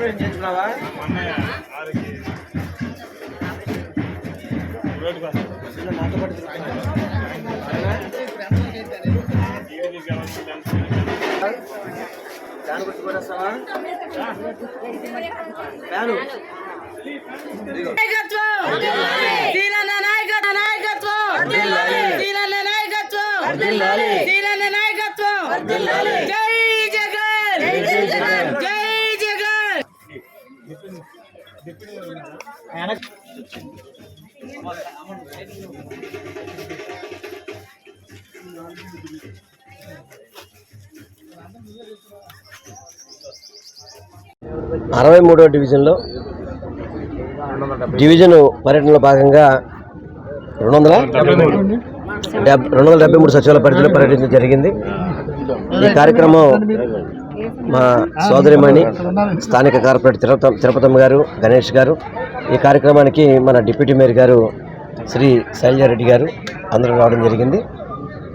వ డివిజన్లో డివిజన్ పర్యటనలో భాగంగా 273 సచివాలయ పరిధిలో పర్యటించడం జరిగింది. ఈ కార్యక్రమం మా సోదరిమణి స్థానిక కార్పొరేటర్ తిరుపతమ్మ గారు, గణేష్ గారు, ఈ కార్యక్రమానికి మన డిప్యూటీ మేయర్ గారు శ్రీ శైలజారెడ్డి గారు అందరూ రావడం జరిగింది.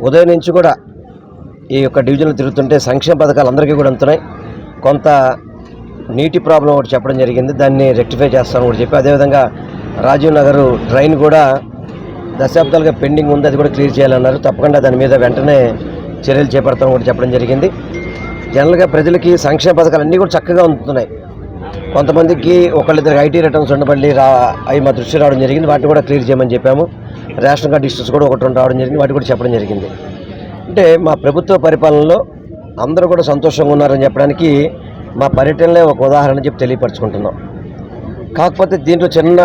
ఉదయం నుంచి కూడా ఈ యొక్క డివిజన్లో తిరుగుతుంటే సంక్షేమ పథకాలు అందరికీ కూడా అందుతున్నాయి. కొంత నీటి ప్రాబ్లం ఒకటి చెప్పడం జరిగింది, దాన్ని రెక్టిఫై చేస్తామని కూడా చెప్పి, అదేవిధంగా రాజీవ్ నగర్ డ్రైన్ కూడా దశాబ్దాలుగా పెండింగ్ ఉంది, అది కూడా క్లియర్ చేయాలన్నారు. తప్పకుండా దాని మీద వెంటనే చర్యలు చేపడతామని కూడా చెప్పడం జరిగింది. జనరల్గా ప్రజలకి సంక్షేమ పథకాలు అన్నీ కూడా చక్కగా అందుతున్నాయి. కొంతమందికి ఒకళ్ళిద్దరికి ఐటీ రిటర్న్స్ ఉండబడి అవి మా దృష్టి రావడం జరిగింది, వాటిని కూడా క్లియర్ చేయమని చెప్పాము. రేషన్ కార్డు ఇష్యూస్ కూడా ఒకటి రావడం జరిగింది, వాటి కూడా చెప్పడం జరిగింది. అంటే మా ప్రభుత్వ పరిపాలనలో అందరూ కూడా సంతోషంగా ఉన్నారని చెప్పడానికి మా పర్యటనలే ఒక ఉదాహరణ చెప్పి తెలియపరచుకుంటున్నాం. కాకపోతే దీంట్లో చిన్న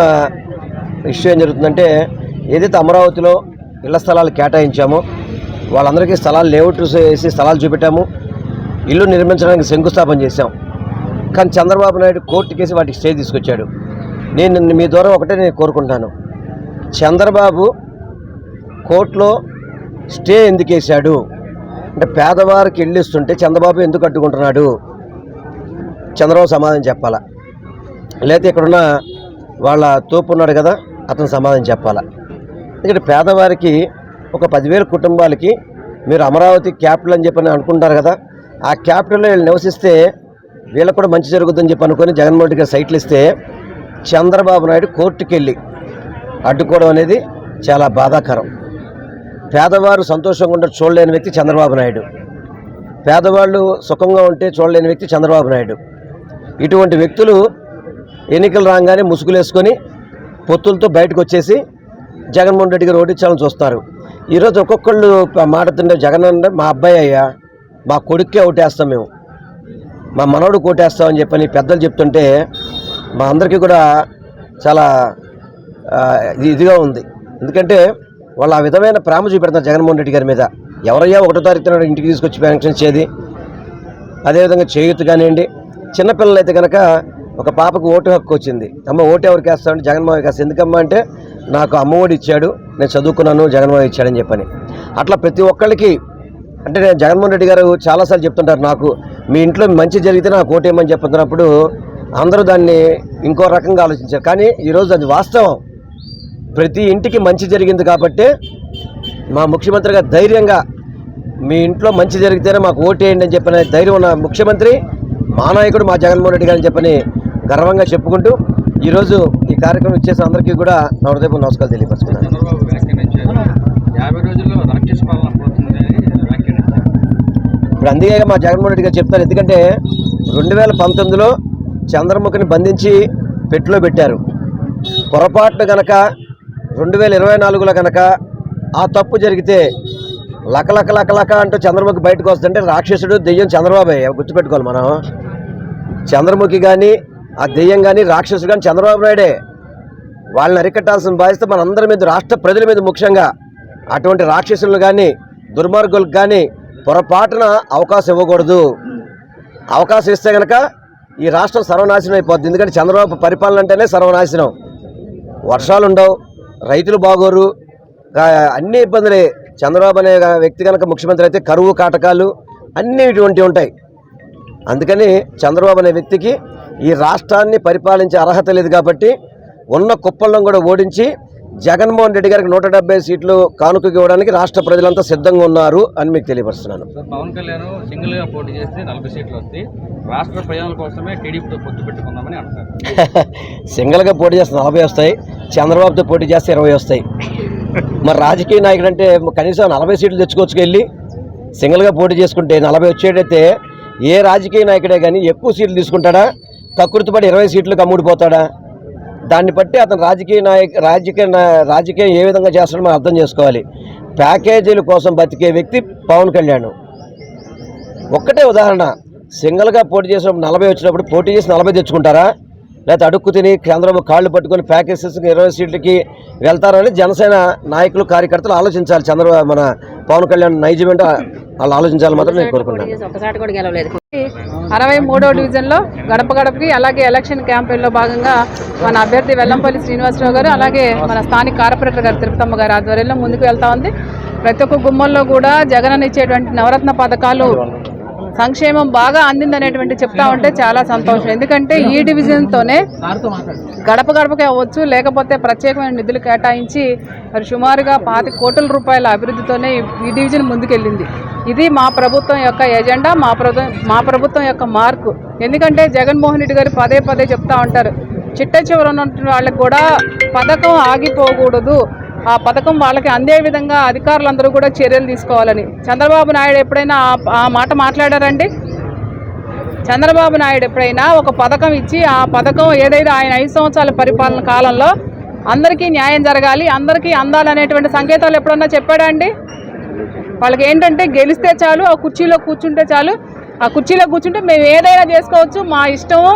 ఇష్యూ ఏం జరుగుతుందంటే, ఏదైతే అమరావతిలో ఇళ్ల స్థలాలు కేటాయించామో వాళ్ళందరికీ స్థలాలు లేఅవుట్ వేసి స్థలాలు చూపెట్టాము, ఇల్లు నిర్మించడానికి శంకుస్థాపన చేశాం. కానీ చంద్రబాబు నాయుడు కోర్టుకేసి వాటికి స్టే తీసుకొచ్చాడు. నేను మీ ద్వారా ఒకటే నేను కోరుకుంటాను, చంద్రబాబు కోర్టులో స్టే ఎందుకు వేశాడు అంటే, పేదవారికి ఇల్లు ఇస్తుంటే చంద్రబాబు ఎందుకు అడ్డుకుంటున్నాడు, చంద్రబాబు సమాధానం చెప్పాలా, లేకపోతే ఇక్కడున్న వాళ్ళ తోపు ఉన్నాడు కదా అతను సమాధానం చెప్పాలా. ఎందుకంటే పేదవారికి ఒక 10,000 కుటుంబాలకి మీరు అమరావతి క్యాపిటల్ అని చెప్పని అనుకుంటారు కదా, ఆ క్యాపిటల్లో వీళ్ళు నివసిస్తే వీళ్ళకు కూడా మంచి జరుగుతుందని చెప్పి అనుకొని జగన్మోహన్ రెడ్డి గారు సైట్లు ఇస్తే చంద్రబాబు నాయుడు కోర్టుకు వెళ్ళి అడ్డుకోవడం అనేది చాలా బాధాకరం. పేదవారు సంతోషంగా ఉంటే చూడలేని వ్యక్తి చంద్రబాబు నాయుడు, పేదవాళ్ళు సుఖంగా ఉంటే చూడలేని వ్యక్తి చంద్రబాబు నాయుడు. ఇటువంటి వ్యక్తులు ఎన్నికలు రాగానే ముసుగులేసుకొని పొత్తులతో బయటకు వచ్చేసి జగన్మోహన్ రెడ్డి గారు ఓడించాలని చూస్తారు. ఈరోజు ఒక్కొక్కళ్ళు మాట్లాడుతుంటే, జగన్ అంటే మా అబ్బాయి అయ్యా, మా కొడుక్కే ఓటేస్తాం, మేము మా మనవడు ఓటేస్తామని చెప్పని పెద్దలు చెప్తుంటే మా అందరికీ కూడా చాలా ఇదిగా ఉంది. ఎందుకంటే వాళ్ళు ఆ విధమైన ప్రేమ చూపెడతారు జగన్మోహన్ రెడ్డి గారి మీద. ఎవరయ్యా 1వ తారీఖున ఇంటికి తీసుకొచ్చి పెన్షన్ ఇచ్చేది, అదేవిధంగా చేయూత్ కానివ్వండి. చిన్నపిల్లలు అయితే కనుక ఒక పాపకు ఓటు హక్కు వచ్చింది, అమ్మ ఓటు ఎవరికి వేస్తామంటే జగన్మోహన్ వేస్తాను. ఎందుకమ్మా అంటే, నాకు అమ్మఒడి ఇచ్చాడు, నేను చదువుకున్నాను, జగన్మోహన్ ఇచ్చాడని చెప్పని. అట్లా ప్రతి ఒక్కళ్ళకి అంటే నేను జగన్మోహన్ రెడ్డి గారు చాలాసార్లు చెప్తుంటారు, నాకు మీ ఇంట్లో మంచి జరిగితే నాకు ఓటేయమని చెప్తున్నప్పుడు అందరూ దాన్ని ఇంకో రకంగా ఆలోచించారు. కానీ ఈరోజు అది వాస్తవం, ప్రతి ఇంటికి మంచి జరిగింది కాబట్టి మా ముఖ్యమంత్రి గారు ధైర్యంగా మీ ఇంట్లో మంచి జరిగితేనే మాకు ఓటేయండి అని చెప్పిన ధైర్యం ఉన్న ముఖ్యమంత్రి మా నాయకుడు మా జగన్మోహన్ రెడ్డి గారు అని చెప్పని గర్వంగా చెప్పుకుంటూ ఈరోజు ఈ కార్యక్రమం ఇచ్చేసిన అందరికీ కూడా నా హృదయపూర్వక నమస్కారాలు తెలియపరుచుకున్నాను. ఇప్పుడు అందుకే మా జగన్మోహన్ రెడ్డి గారు చెప్తారు, ఎందుకంటే 2019లో చంద్రముఖిని బంధించి పెట్టిలో పెట్టారు. పొరపాటున కనుక 2024లో కనుక ఆ తప్పు జరిగితే లక అంటూ చంద్రముఖి బయటకు వస్తుంటే రాక్షసుడు దెయ్యం చంద్రబాబు గుర్తుపెట్టుకోవాలి. మనం చంద్రముఖి కానీ ఆ దెయ్యం కానీ రాక్షసుడు కానీ చంద్రబాబు నాయుడే. వాళ్ళని అరికట్టాల్సిన బాధ్యత మనందరి మీద, రాష్ట్ర ప్రజల మీద ముఖ్యంగా. అటువంటి రాక్షసులు కానీ దుర్మార్గులకు కానీ పొరపాటున అవకాశం ఇవ్వకూడదు. అవకాశం ఇస్తే కనుక ఈ రాష్ట్రం సర్వనాశనం అయిపోద్ది. ఎందుకంటే చంద్రబాబు పరిపాలన అంటేనే సర్వనాశనం. వర్షాలు ఉండవు, రైతులు బాగోరు, అన్ని ఇబ్బందులే. చంద్రబాబు అనే వ్యక్తి కనుక ముఖ్యమంత్రి అయితే కరువు కాటకాలు అన్నీ ఇటువంటివి ఉంటాయి. అందుకని చంద్రబాబు అనే వ్యక్తికి ఈ రాష్ట్రాన్ని పరిపాలించే అర్హత లేదు కాబట్టి ఉన్న కుప్పలను కూడా ఓడించి జగన్మోహన్ రెడ్డి గారికి 170 సీట్లు కానుకకి ఇవ్వడానికి రాష్ట్ర ప్రజలంతా సిద్ధంగా ఉన్నారు అని మీకు తెలియపరుస్తున్నాను. పవన్ కళ్యాణ్ సింగిల్ గా పోటీ చేస్తే 40 సీట్లు వస్తాయి, రాష్ట్ర ప్రజల కోసమే టీడీపీతో పొత్తు పెట్టుకుందామని అంటారు. సింగిల్గా పోటీ చేస్తే 40 వస్తాయి, చంద్రబాబుతో పోటీ చేస్తే 20 వస్తాయి. మరి రాజకీయ నాయకుడు అంటే కనీసం 40 సీట్లు తెచ్చుకోవచ్చు. వెళ్ళి సింగిల్గా పోటీ చేసుకుంటే 40 వచ్చేటైతే ఏ రాజకీయ నాయకుడే కానీ ఎక్కువ సీట్లు తీసుకుంటాడా, కక్కుర్తిపడి 20 సీట్లకు అమ్ముడిపోతాడా? దాన్ని బట్టి అతను రాజకీయం ఏ విధంగా చేస్తాడో మనం అర్థం చేసుకోవాలి. ప్యాకేజీల కోసం బతికే వ్యక్తి పవన్ కళ్యాణ్. ఒక్కటే ఉదాహరణ, సింగిల్గా పోటీ చేసినప్పుడు 40 వచ్చినప్పుడు పోటీ చేసి 40 తెచ్చుకుంటారా, లేకపోతే అడుక్కు తిని చంద్రబాబు కాళ్ళు పట్టుకొని ప్యాకేజెస్ 20 సీట్లకి వెళ్తారని జనసేన నాయకులు కార్యకర్తలు ఆలోచించాలి. మన పవన్ కళ్యాణ్ నైజమెంట్ వాళ్ళు ఆలోచించాలి మాత్రం నేను కోరుకుంటాను. 63వ డివిజన్లో గడప గడపకి అలాగే ఎలక్షన్ క్యాంపెయిన్లో భాగంగా మన అభ్యర్థి వెల్లంపల్లి శ్రీనివాసరావు గారు అలాగే మన స్థానిక కార్పొరేటర్ గారు తిరుపతమ్మ గారి ఆధ్వర్యంలో ముందుకు వెళ్తా ఉంది. ప్రతి ఒక్క గుమ్మల్లో కూడా జగన్ ఇచ్చేటువంటి నవరత్న పథకాలు సంక్షేమం బాగా అందిందనేటువంటి చెప్తా ఉంటే చాలా సంతోషం. ఎందుకంటే ఈ డివిజన్తోనే గడప గడపకి అవ్వచ్చు, లేకపోతే ప్రత్యేకమైన నిధులు కేటాయించి మరి సుమారుగా 25 కోట్ల రూపాయల అభివృద్ధితోనే ఈ డివిజన్ ముందుకెళ్ళింది. ఇది మా ప్రభుత్వం యొక్క ఎజెండా, మా ప్రభుత్వం యొక్క మార్కు. ఎందుకంటే జగన్మోహన్ రెడ్డి గారు పదే పదే చెప్తా ఉంటారు, చిట్ట చివర ఉన్న వాళ్ళకి కూడా పథకం ఆగిపోకూడదు, ఆ పథకం వాళ్ళకి అందే విధంగా అధికారులందరూ కూడా చర్యలు తీసుకోవాలని. చంద్రబాబు నాయుడు ఎప్పుడైనా ఆ మాట మాట్లాడారండి? చంద్రబాబు నాయుడు ఎప్పుడైనా ఒక పథకం ఇచ్చి ఆ పథకం ఏదైతే ఆయన 5 సంవత్సరాల పరిపాలన కాలంలో అందరికీ న్యాయం జరగాలి, అందరికీ అందాలనేటువంటి సంకేతాలు ఎప్పుడన్నా చెప్పాడా అండి? వాళ్ళకి ఏంటంటే గెలిస్తే చాలు, ఆ కుర్చీలో కూర్చుంటే చాలు, ఆ కుర్చీలో కూర్చుంటే మేము ఏదైనా చేసుకోవచ్చు, మా ఇష్టము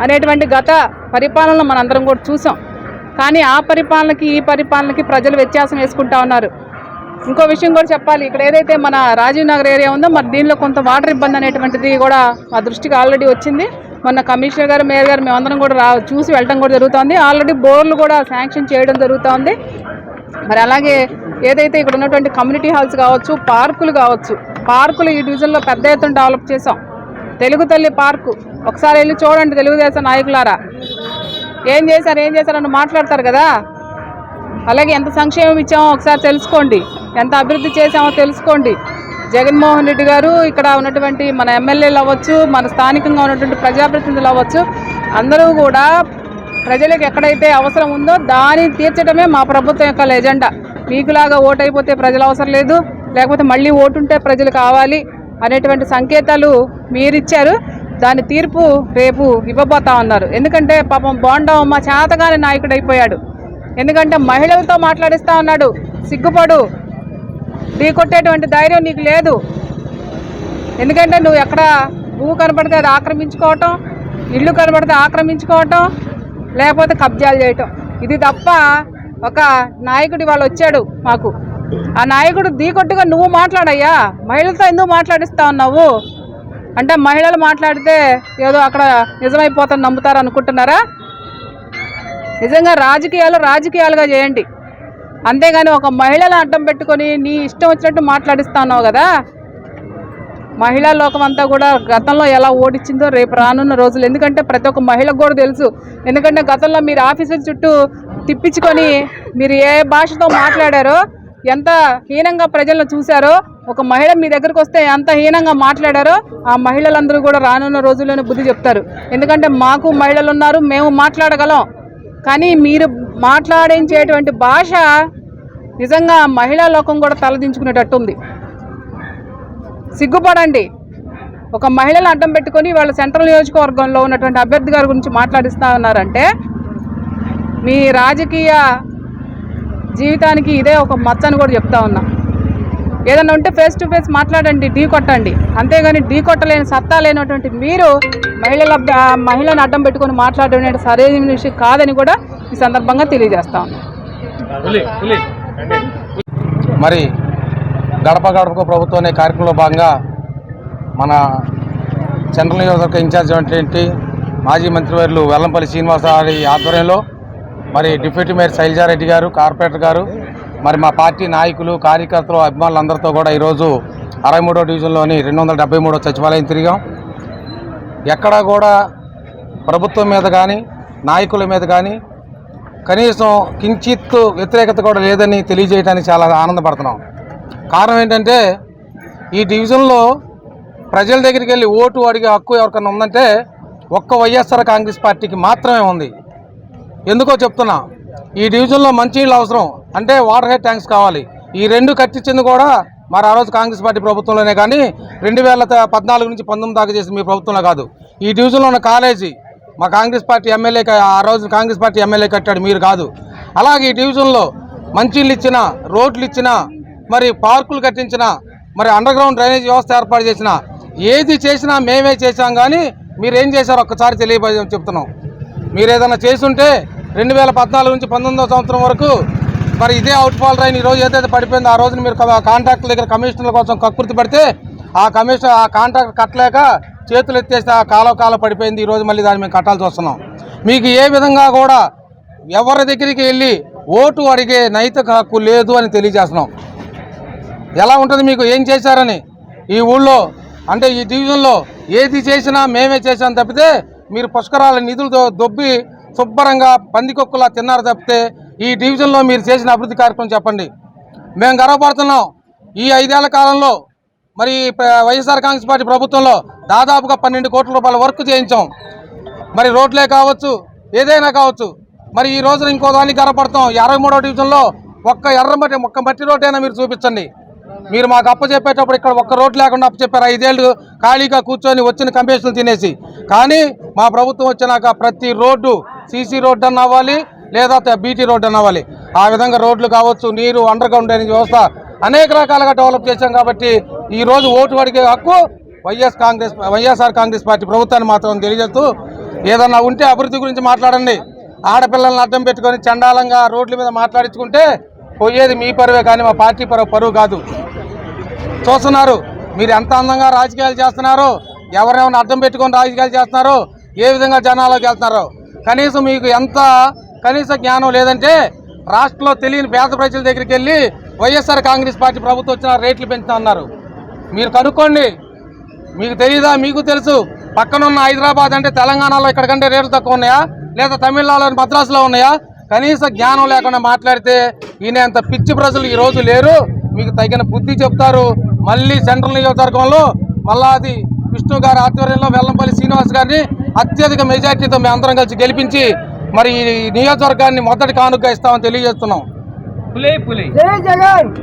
అనేటువంటి గత పరిపాలనలో మనందరం కూడా చూసాం. కానీ ఆ పరిపాలనకి ఈ పరిపాలనకి ప్రజలు వ్యత్యాసం వేసుకుంటా ఉన్నారు. ఇంకో విషయం కూడా చెప్పాలి, ఇక్కడ ఏదైతే మన రాజీవ్ నగర్ ఏరియా ఉందో మరి దీనిలో కొంత వాటర్ ఇబ్బంది అనేటువంటిది కూడా మా దృష్టికి ఆల్రెడీ వచ్చింది. మొన్న కమిషనర్ గారు, మేయర్ గారు మేమందరం కూడా చూసి వెళ్ళడం కూడా జరుగుతుంది. ఆల్రెడీ బోర్లు కూడా శాంక్షన్ చేయడం జరుగుతుంది. మరి అలాగే ఏదైతే ఇక్కడ ఉన్నటువంటి కమ్యూనిటీ హాల్స్ కావచ్చు, పార్కులు కావచ్చు, పార్కులు ఈ డివిజన్లో పెద్ద ఎత్తున డెవలప్ చేసాం. తెలుగు తల్లి పార్కు ఒకసారి వెళ్ళి చూడండి, తెలుగుదేశం నాయకులారా ఏం చేశారని మాట్లాడతారు కదా. అలాగే ఎంత సంక్షేమం ఇచ్చామో ఒకసారి తెలుసుకోండి, ఎంత అభివృద్ధి చేసామో తెలుసుకోండి. జగన్మోహన్ రెడ్డి గారు ఇక్కడ ఉన్నటువంటి మన ఎమ్మెల్యేలు అవ్వచ్చు, మన స్థానికంగా ఉన్నటువంటి ప్రజాప్రతినిధులు అవ్వచ్చు, అందరూ కూడా ప్రజలకు ఎక్కడైతే అవసరం ఉందో దాన్ని తీర్చడమే మా ప్రభుత్వం యొక్క ఎజెండా. మీకులాగా ఓటు అయిపోతే ప్రజలు అవసరం లేదు, లేకపోతే మళ్ళీ ఓటుంటే ప్రజలు కావాలి అనేటువంటి సంకేతాలు మీరిచ్చారు. దాని తీర్పు రేపు ఇవ్వబోతా ఉన్నారు. ఎందుకంటే పాపం బోండమ్మ చేతగాని నాయకుడు అయిపోయాడు. ఎందుకంటే మహిళలతో మాట్లాడిస్తూ ఉన్నాడు. సిగ్గుపడు, ఢీ కొట్టేటువంటి ధైర్యం నీకు లేదు. ఎందుకంటే నువ్వు ఎక్కడ భూమి కనబడితే అది ఆక్రమించుకోవటం, ఇల్లు కనబడితే ఆక్రమించుకోవటం, లేకపోతే కబ్జాలు చేయటం, ఇది తప్ప ఒక నాయకుడు వాళ్ళు వచ్చాడు మాకు. ఆ నాయకుడు ఢీకొట్టుగా నువ్వు మాట్లాడయ్యా, మహిళలతో ఎందుకు మాట్లాడిస్తా ఉన్నావు అంటే మహిళలు మాట్లాడితే ఏదో అక్కడ నిజమైపోతాను నమ్ముతారు అనుకుంటున్నారా? నిజంగా రాజకీయాలుగా చేయండి, అంతేగాని ఒక మహిళలను అడ్డం పెట్టుకొని నీ ఇష్టం వచ్చినట్టు మాట్లాడిస్తా ఉన్నావు కదా. మహిళా లోకం అంతా కూడా గతంలో ఎలా ఓడించిందో రేపు రానున్న రోజులు, ఎందుకంటే ప్రతి ఒక్క మహిళకు కూడా తెలుసు. ఎందుకంటే గతంలో మీరు ఆఫీసుల చుట్టూ తిప్పించుకొని మీరు ఏ భాషతో మాట్లాడారో, ఎంత హీనంగా ప్రజలను చూశారో, ఒక మహిళ మీ దగ్గరకు వస్తే ఎంత హీనంగా మాట్లాడారో ఆ మహిళలందరూ కూడా రానున్న రోజుల్లోనే బుద్ధి చెప్తారు. ఎందుకంటే మాకు మహిళలు ఉన్నారు, మేము మాట్లాడగలం. కానీ మీరు మాట్లాడించేటువంటి భాష నిజంగా మహిళా లోకం కూడా తలదించుకునేటట్టు ఉంది. సిగ్గుపడండి. ఒక మహిళను అడ్డం పెట్టుకొని వాళ్ళ సెంట్రల్ నియోజకవర్గంలో ఉన్నటువంటి అభ్యర్థి గారి గురించి మాట్లాడిస్తూ ఉన్నారంటే మీ రాజకీయ జీవితానికి ఇదే ఒక మచ్చని కూడా చెప్తా ఉన్నా. ఏదన్నా ఉంటే ఫేస్ టు ఫేస్ మాట్లాడండి, ఢీ కొట్టండి. అంతేగాని ఢీ కొట్టలేని సత్తా లేనటువంటి మీరు మహిళను అడ్డం పెట్టుకొని మాట్లాడడం అనేది సరైన విషయం కాదని కూడా ఈ సందర్భంగా తెలియజేస్తా ఉన్నా. మరి గడప గడపకు ప్రభుత్వం అనే కార్యక్రమంలో భాగంగా మన సెంట్రల్ నియోజకవర్గ ఇన్ఛార్జ్ అయినటువంటి మాజీ మంత్రివర్యులు వెల్లంపల్లి శ్రీనివాసరావు ఆధ్వర్యంలో మరి డిప్యూటీ మేయర్ శైలజారెడ్డి గారు, కార్పొరేటర్ గారు, మరి మా పార్టీ నాయకులు, కార్యకర్తలు, అభిమానులందరితో కూడా ఈరోజు 63వ డివిజన్లోని 273వ సచివాలయం తిరిగాం. ఎక్కడా కూడా ప్రభుత్వం మీద కానీ, నాయకుల మీద కానీ కనీసం కించిత్ వ్యతిరేకత కూడా లేదని తెలియజేయడానికి చాలా ఆనందపడుతున్నాం. కారణం ఏంటంటే ఈ డివిజన్లో ప్రజల దగ్గరికి వెళ్ళి ఓటు అడిగే హక్కు ఎవరికైనా ఉందంటే ఒక్క వైఎస్ఆర్ కాంగ్రెస్ పార్టీకి మాత్రమే ఉంది. ఎందుకో చెప్తున్నా, ఈ డివిజన్లో మంచినీళ్ళు అవసరం అంటే వాటర్ హెడ్ ట్యాంక్స్ కావాలి. ఈ రెండు కట్టించింది కూడా మరి ఆ రోజు కాంగ్రెస్ పార్టీ ప్రభుత్వంలోనే, కానీ 2014 నుంచి 19 దాకా చేసిన మీ ప్రభుత్వంలో కాదు. ఈ డివిజన్లో ఉన్న కాలేజీ మా కాంగ్రెస్ పార్టీ ఎమ్మెల్యే, ఆ రోజు కాంగ్రెస్ పార్టీ ఎమ్మెల్యే కట్టాడు, మీరు కాదు. అలాగే ఈ డివిజన్లో మంచినీళ్ళు ఇచ్చిన, రోడ్లు ఇచ్చిన, మరి పార్కులు కట్టించిన, మరి అండర్ గ్రౌండ్ డ్రైనేజ్ వ్యవస్థ ఏర్పాటు చేసిన, ఏది చేసినా మేమే చేశాం. కానీ మీరేం చేశారో ఒక్కసారి చెప్తున్నాం. మీరు ఏదైనా చేసుంటే 2014 నుంచి 19వ సంవత్సరం వరకు మరి ఇదే అవుట్ఫాల్ రైన్ ఈరోజు ఏదైతే పడిపోయిందో ఆ రోజున మీరు కాంట్రాక్టుల దగ్గర కమిషన్ల కోసం కక్కుర్తి పడితే ఆ కాంట్రాక్ట్ కట్టలేక చేతులు ఎత్తేస్తే ఆ కాలం పడిపోయింది. ఈరోజు మళ్ళీ దాన్ని మేము కట్టాల్సి వస్తున్నాం. మీకు ఏ విధంగా కూడా ఎవరి దగ్గరికి వెళ్ళి ఓటు అడిగే నైతిక హక్కు లేదు అని తెలియజేస్తున్నాం. ఎలా ఉంటుంది మీకు ఏం చేశారని ఈ ఊళ్ళో అంటే ఈ డివిజన్లో ఏది చేసినా మేమే చేశాం తప్పితే మీరు పుష్కరాల నిధులు దొబ్బి శుభ్రంగా పందికొక్కులా తిన్నారు తప్పితే ఈ డివిజన్లో మీరు చేసిన అభివృద్ధి కార్యక్రమం చెప్పండి. మేము గర్వపడుతున్నాం. ఈ 5 ఏళ్ల కాలంలో మరి వైఎస్ఆర్ కాంగ్రెస్ పార్టీ ప్రభుత్వంలో దాదాపుగా 12 కోట్ల రూపాయల వర్క్ చేయించాం. మరి రోడ్లే కావచ్చు, ఏదైనా కావచ్చు. మరి ఈ రోజున ఇంకో దానికి గర్వపడతాం. 63వ డివిజన్లో ఒక్క మట్టి రోడ్ అయినా మీరు చూపించండి. మీరు మాకు అప్పచెప్పేటప్పుడు ఇక్కడ ఒక్క రోడ్ లేకుండా అప్పచెప్పారు. 5 ఏళ్ళు ఖాళీగా కూర్చొని వచ్చిన కమిషన్లు తినేసి. కానీ మా ప్రభుత్వం వచ్చినాక ప్రతి రోడ్డు సీసీ రోడ్డు అన్న అవ్వాలి, లేదా బీటీ రోడ్డు అన్న అవ్వాలి. ఆ విధంగా రోడ్లు కావచ్చు, నీరు, అండర్ గ్రౌండ్ డ్రైనేజ్ వ్యవస్థ అనేక రకాలుగా డెవలప్ చేశాం. కాబట్టి ఈరోజు ఓటు అడిగే హక్కు వైఎస్ఆర్ కాంగ్రెస్ పార్టీ ప్రభుత్వాన్ని మాత్రం తెలియజేస్తూ, ఏదన్నా ఉంటే అభివృద్ధి గురించి మాట్లాడండి. ఆడపిల్లలను అడ్డం పెట్టుకొని చండాలంగా రోడ్ల మీద మాట్లాడించుకుంటే పోయేది మీ పరువే, కానీ మా పార్టీ పరువు కాదు. చూస్తున్నారు మీరు ఎంత అందంగా రాజకీయాలు చేస్తున్నారో, ఎవరెవరిని అడ్డం పెట్టుకొని రాజకీయాలు చేస్తున్నారో, ఏ విధంగా జనాల్లోకి వెళ్తున్నారో. కనీసం మీకు ఎంత కనీస జ్ఞానం లేదంటే రాష్ట్రంలో తెలియని పేద ప్రజల దగ్గరికి వెళ్ళి వైఎస్ఆర్ కాంగ్రెస్ పార్టీ ప్రభుత్వం వచ్చిన రేట్లు పెంచుతా ఉన్నారు. మీరు కనుక్కోండి, మీకు తెలియదా? మీకు తెలుసు. పక్కనున్న హైదరాబాద్ అంటే తెలంగాణలో ఇక్కడ కంటే రేట్లు తక్కువ ఉన్నాయా, లేదా తమిళనాడులోని మద్రాసులో ఉన్నాయా? కనీస జ్ఞానం లేకుండా మాట్లాడితే ఈయనంత పిచ్చి ప్రజలు ఈరోజు లేరు. మీకు తగిన బుద్ధి చెప్తారు. మళ్ళీ సెంట్రల్ నియోజకవర్గంలో మల్లాది విష్ణు గారి ఆధ్వర్యంలో వెల్లంపల్లి శ్రీనివాస్ గారిని అత్యధిక మెజార్టీతో మేము అందరం కలిసి గెలిపించి మరి ఈ నియోజకవర్గాన్ని మొదటి కానుకగా ఇస్తామని తెలియజేస్తున్నాం.